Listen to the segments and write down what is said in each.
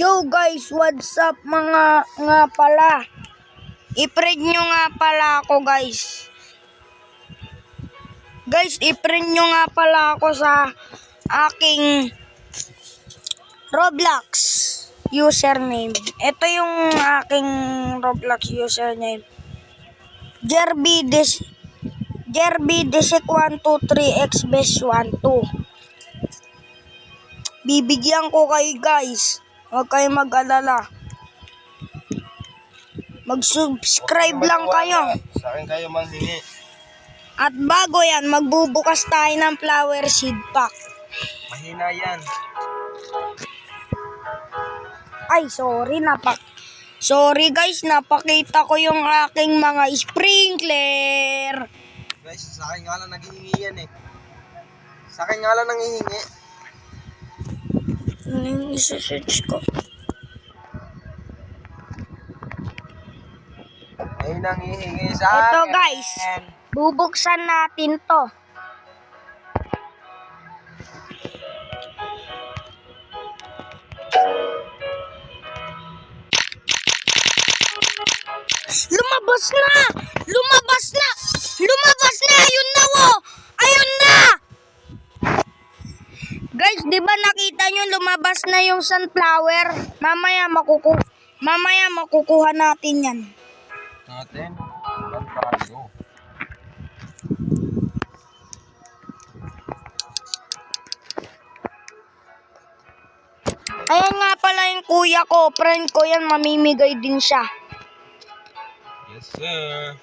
Yo guys, what's up mga nga pala? I-friend nyo nga pala ako guys. Guys, i-friend nyo nga pala ako sa aking Roblox username. Ito yung aking Roblox username. Jerby123xbest12. Bibigyan ko kayo guys. Huwag kayong mag-alala. Mag-subscribe lang kayo. Sa akin kayo manghingi. At bago yan, magbubukas tayo ng flower seed pack. Mahina yan. Ay, sorry guys, napakita ko yung aking mga sprinkler. Guys, sa akin nga lang naghihingi yan eh. Sa akin nga lang nanghihingi. Ano yung isa-search ko? Ay nanghihingi sa akin. Ito guys, bubuksan natin to. Lumabas na! Ayun na wo! Ayun na! Guys, di ba nakita nyo lumabas na yung sunflower? Mamaya makukuha natin yan. Natin? Ilan tayo? Ayan nga pala yung kuya ko, friend ko yan, mamimigay din siya. Yes sir.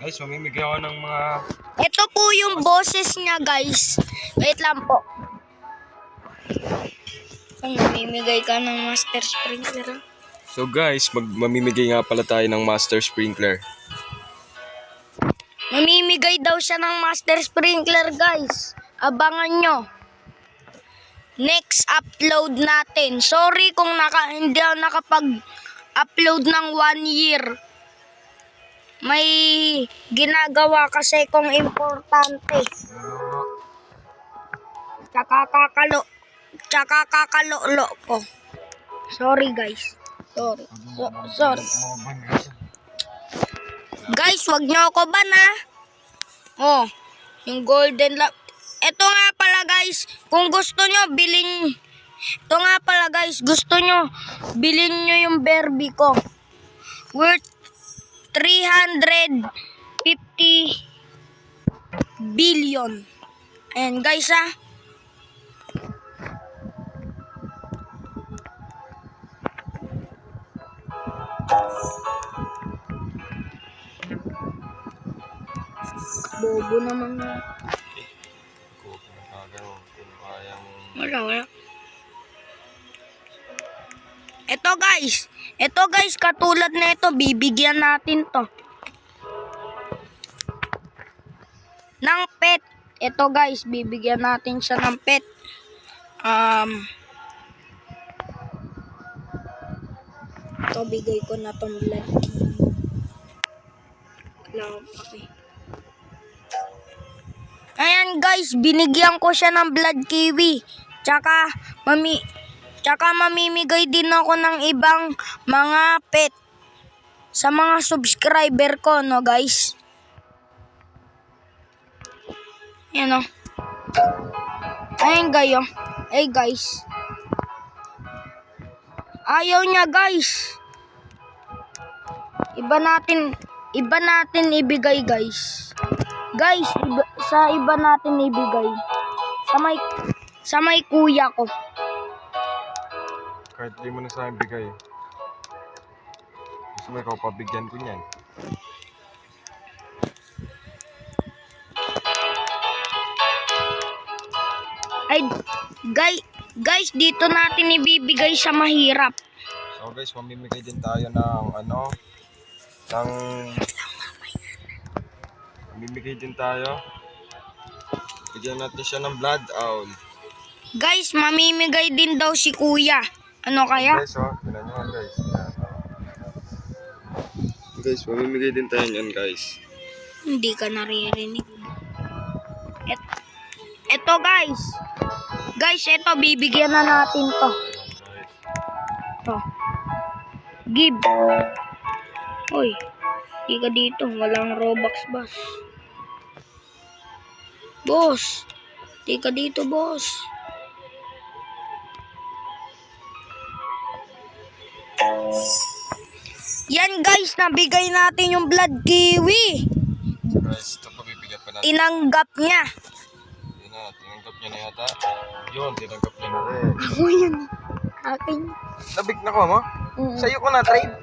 Guys, mamimigay ako ng mga... Ito po yung boses niya guys. Wait lang po. Mamimigay ka ng master sprinkler. So guys, mamimigay nga pala tayo ng master sprinkler. Mamimigay daw siya ng master sprinkler guys. Abangan nyo. Next upload natin. Sorry kung hindi ako nakapag-upload ng 1 year. May ginagawa kasi kong importante. Tsaka kakalolo ko. Sorry guys. Sorry. Guys, wag nyo ako ban ha. Oh, yung golden lap. Ito nga pala guys, kung gusto nyo bilhin. Ito nga pala guys, gusto nyo bilhin nyo yung Barbie ko. Worth 350 billion. Ayan guys ha. Bobo naman. Wala. Ito guys, katulad na ito, bibigyan natin to. Ng pet. Ito guys, bibigyan natin siya ng pet. Ito, bigay ko na tong blood. Ayan guys, binigyan ko siya ng blood kiwi. Tsaka mamimigay din ako ng ibang mga pet sa mga subscriber ko, no guys? Ayan o. Ayan gayo. Ay guys. Ayaw niya guys. Iba natin ibigay guys. Guys, sa iba natin ibigay. Sa may kuya ko. Kahit di mo na sa akin bigay. Gusto mo ikaw pabigyan ko niyan. Ay, guys, dito natin ibibigay sa mahirap. So guys, mamimigay din tayo mamimigay din tayo. Bigyan natin siya ng blood owl. Guys, mamimigay din daw si kuya. Ano kaya? Guys, tingnan nyo guys. Guys, mamimigay din tayo niyan guys. Hindi ka naririnig. Ito guys. Guys, ito bibigyan na natin to. to. Give. Uy, di ka dito. Walang Robux, boss. Boss, di ka dito, boss. Yan guys, nabigay natin yung blood kiwi. So guys, ito pa bibigyan pa natin. Tinanggap niya. Yun na, tinanggap niya na yata. Yun, tinanggap niya na rin. Ako yun. Akin. Nabig na ko mo? Sa'yo ko na trade.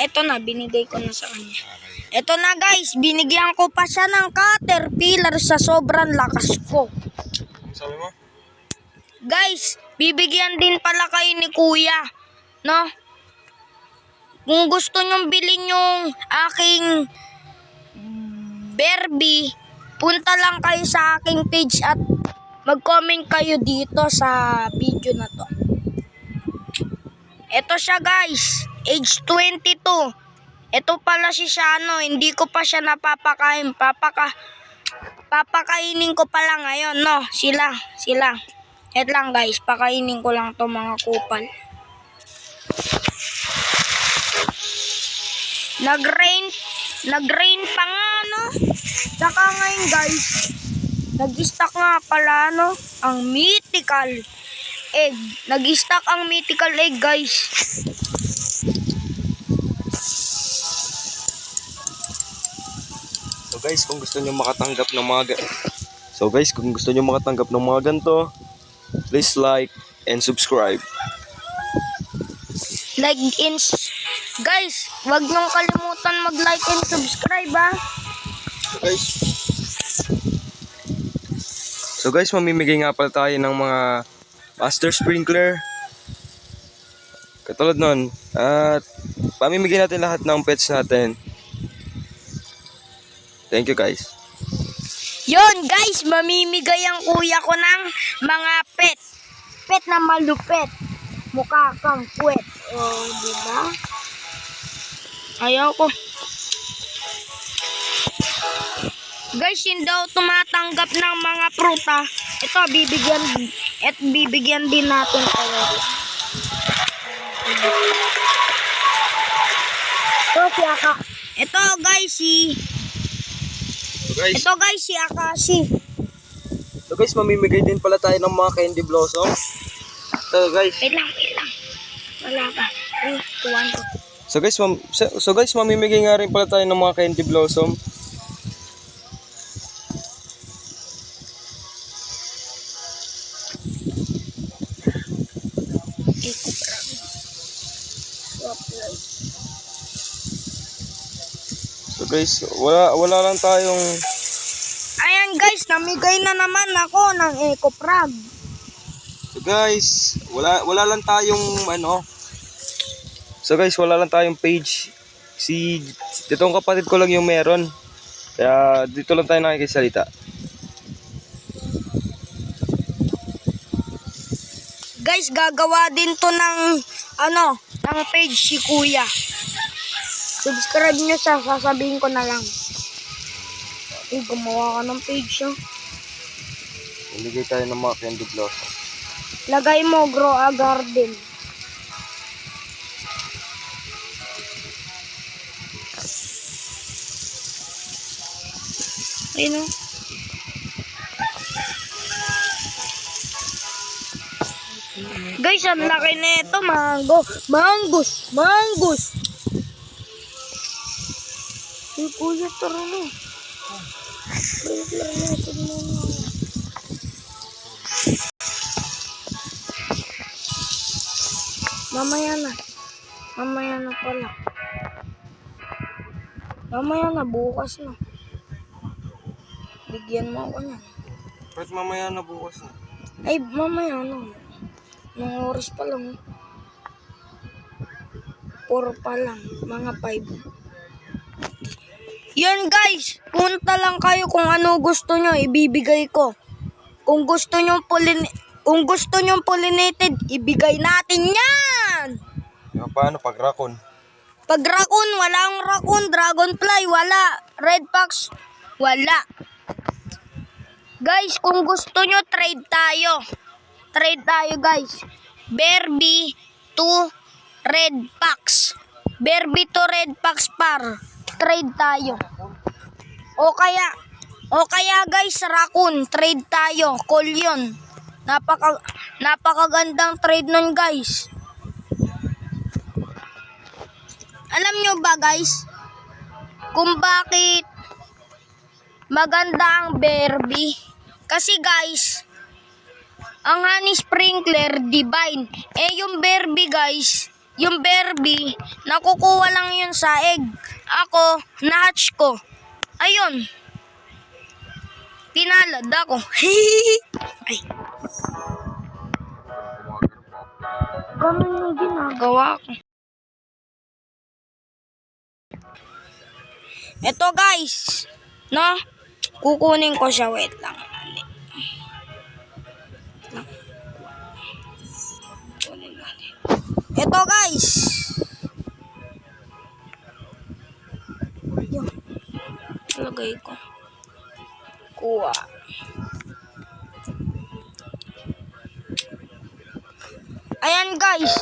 Eto na, binigay ko na sa kanya. Okay. Eto na guys, binigyan ko pa siya ng caterpillar sa sobrang lakas ko. Ano sabi mo? Guys, bibigyan din pala kayo ni kuya. No? Kung gusto nyong bilhin yung aking Barbie, punta lang kayo sa aking page at mag-comment kayo dito sa video na to. Ito siya guys, age 22. Ito pala si Shano, hindi ko pa siya napapakain. Papakainin ko pa lang ngayon, no? Sila. Et lang guys, pakainin ko lang to mga kupal. Nag-rain pa nga, no? Tsaka ngayon guys, nag-stock nga pala, no? Ang mythical egg. Nag-stock ang mythical egg, guys. So guys, kung gusto niyo makatanggap ng mga ganito, please like and subscribe. Guys, wag niyong kalimutan mag-like and subscribe, ha? So guys, mamimigay nga pala tayo ng mga master sprinkler. Katulad nun. At pamimigay natin lahat ng pets natin. Thank you guys. Yun, guys, mamimigay ang kuya ko ng mga pet. Pet na malupet. Mukha kang puwet. O, diba? Ayaw ko. Guys, yun daw tumatanggap ng mga pruta. Ito, bibigyan din natin kayo. Ito guys, si Akashi. So guys, mamimigay din pala tayo ng mga candy blossom. So guys. Wait lang. Wala ka. Tuwan ko. So guys, mamimigay nga rin pala tayo ng mga candy blossom. So guys, wala lang tayong. Ayan guys, namigay na naman ako ng Eco Frog. So guys, wala lang tayong So guys, wala lang tayong page. Ditong kapatid ko lang yung meron. Kaya dito lang tayo nakikisalita. Guys, gagawa din to ng page si Kuya. Subscribe nyo sasabihin ko na lang. Gumawa ka ng page, Bigay tayo ng mga candy blossom. Lagay mo, grow a garden. Ayun, Guys, ang laki na ito. Mangus. Ay, kuya, tara na. Mamaya na pala. Mamaya na, bukas na. Bigyan mo ako niyan. But mamaya na bukas na. Ay, mamaya na. Nung oras pa lang. 4 pa lang. Mga 5. Yan guys, punta lang kayo kung ano gusto nyo, ibibigay ko. Kung gusto nyong pollinated, ibigay natin yan! Paano pag raccoon? Pag raccoon, walang raccoon. Dragonfly, wala. Red fox, wala. Guys, kung gusto nyo, trade tayo. Trade tayo guys. Barbie to Red Fox. Berby to Red Fox par. Trade tayo. O kaya guys, Raccoon. Trade tayo. Call yun. Napakagandang trade nun guys. Alam nyo ba guys, kung bakit maganda ang Berby? Kasi guys, ang honey sprinkler divine. Yung Berby guys, yung Berby, nakukuha lang yun sa egg. Ako, na-hatch ko. Ayun. Pinalad ako. Ay. Ganun yung ginagawa ko. Ito guys, no? Kukunin ko siya, wait lang. Ito guys. Yun. Lagay ko. Kuha. Ayan guys.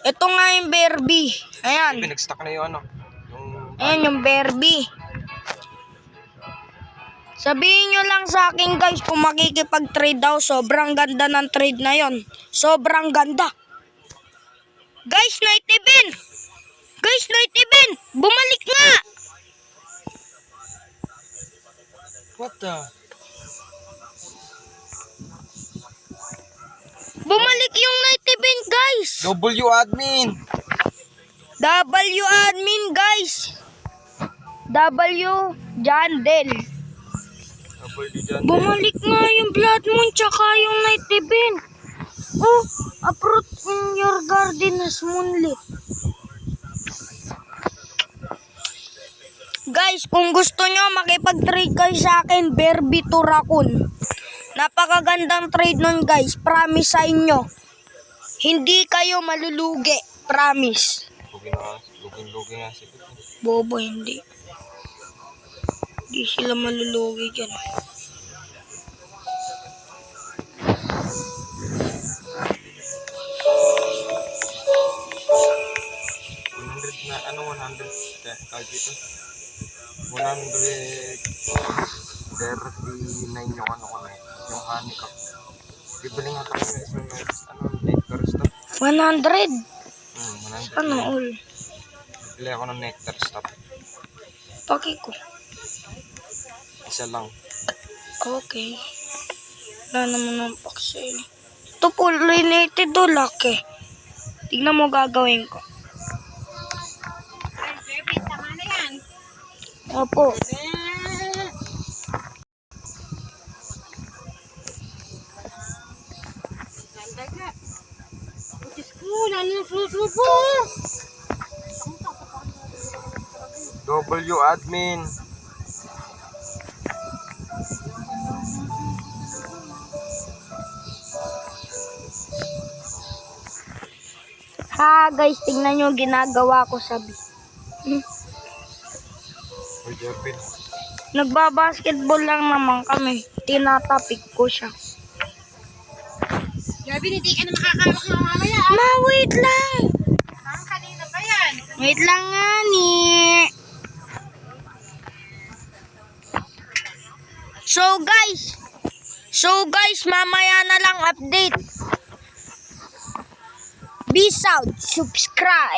Ito nga yung Berby. Ayan. Nag-stuck na yung Ayan yung Berby. Sabihin nyo lang sa akin guys kung makikipag-trade daw. Sobrang ganda ng trade na yon. Sobrang ganda. Guys, night event! Guys, night event! Bumalik nga! What the? Bumalik yung night event guys! W admin! W admin guys! W Jandel. Bumalik nga yung blood moon tsaka yung night event. Oh, a fruit in your garden has moonlit. Guys, kung gusto nyo makipag-trade kayo sa akin, Berby to Raccoon. Napakagandang trade nun guys, promise sa inyo. Hindi kayo malulugi, promise. Lugi nga sila. Bobo, hindi. Hindi sila malulugi dyan. Na 100 kahit dito 139 yung ko na yung honey cup. Bibili nga tayo ng isang nectar stop. 100? 100. Ano all? Bibili ako ng nectar stop. Paki ko. Isa lang. Okay. Wala naman ang pakse. Ito pollinated o laki. Tignan mo gagawin ko. Opo. W admin. Ha guys, tingnan nyo ginagawa ko sabi. Nagbabasketball lang naman kami. Tinatapik ko siya. Gabi, hindi ka na makakawak ng mamaya. Ma, wait lang. Kanina ba yan? Wait lang nga ni. So guys, mamaya na lang update. Peace out. Subscribe.